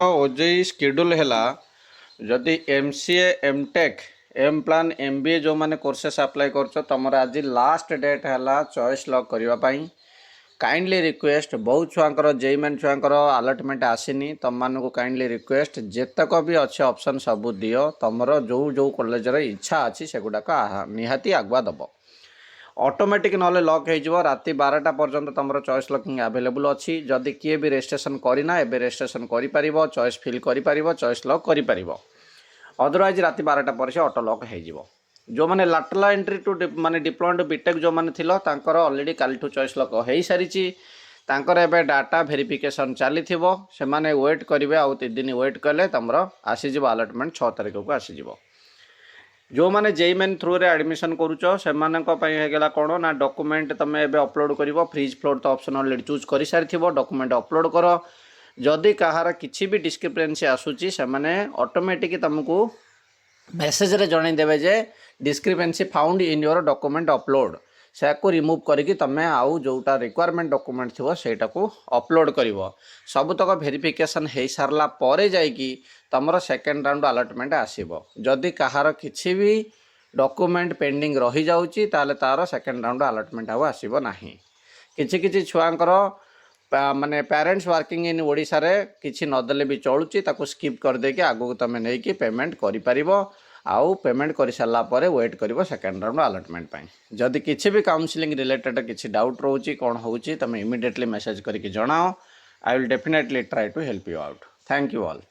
OJEE schedule है जदि MCA MTech M plan MBA जो मैंने कोर्सेस अप्लाई कर तुम आज लास्ट डेट है चॉइस लॉक करने काइंडली रिक्वेस्ट बहुत छुआर जेई मेन छुआर अलॉटमेंट आसीनी तुम मानक काइंडली रिक्वेस्ट जेतक भी अच्छे ऑप्शन सब दियो तुम जो जो कॉलेज इच्छा अच्छी से गुड़ाक निहाती आगुआ दब ऑटोमेटिक ना लॉक हो राति 12टा पर्यंत तुम चॉइस लॉकिंग अवेलेबल अच्छी जदि किए भी रजिस्ट्रेशन करना एबे रजिस्ट्रेशन कर चॉइस फिल कर चॉइस लॉक कर अदरवाइज राति 12टा पर से ऑटो लॉक हो जो मैंने लाटरल एंट्री टू माने डिप्लोमा टू बीटेक जो मैंने थिलो तांकर ऑलरेडी काल टू चॉइस लॉक हो सारी तांकर एबे डाटा वेरिफिकेशन चली से माने वेट करेंगे आउ 3 दिन वेट कले तुम आसीज अलॉटमेंट 6 तारिख को आसीज जो मैंने जेई मेन थ्रू रे एडमिशन करूच से कौन ना डॉक्यूमेंट तुम एबे अपलोड कर फ्रीज फ्लोट तो ऑप्शन ऑलरेडी चूज कर सारी डॉक्यूमेंट अपलोड कर जदि कहार किसी भी डिस्क्रिपेंसी आसूची से माने ऑटोमेटिक तुमको मेसेज रे जणै देबे जे discrepancy found in your document upload से रिमूव करके तुम आउ जोटा रिक्वायरमेंट डॉक्यूमेंट थी सेटा को अपलोड कर सबतक वेरिफिकेशन हो सारा पर जाइकी तुम सेकेंड राउंड अलॉटमेंट आसीबो जदि कहार किसी भी डॉक्यूमेंट पेंडिंग रही जाउची ताले तार सेकेंड राउंड अलॉटमेंट आउ आसीबो नाही किछि छुआंकर माने पेरेंट्स वर्किंग इन ओडिशा रे किछि नदेले भी चलुची ताको स्किप कर देके आगो तुम नहीं कि पेमेंट करि परिबो आउ पेमेंट कर सारा पर वेट करिवो सेकेंड राउंड अलॉटमेंट पाई जदि किछि भी काउंसलिंग रिलेटेड किछि डाउट रोची कोन होउची तुम इमीडिएटली मेसेज करके जणाओ I will definitely try to help you out thank you all.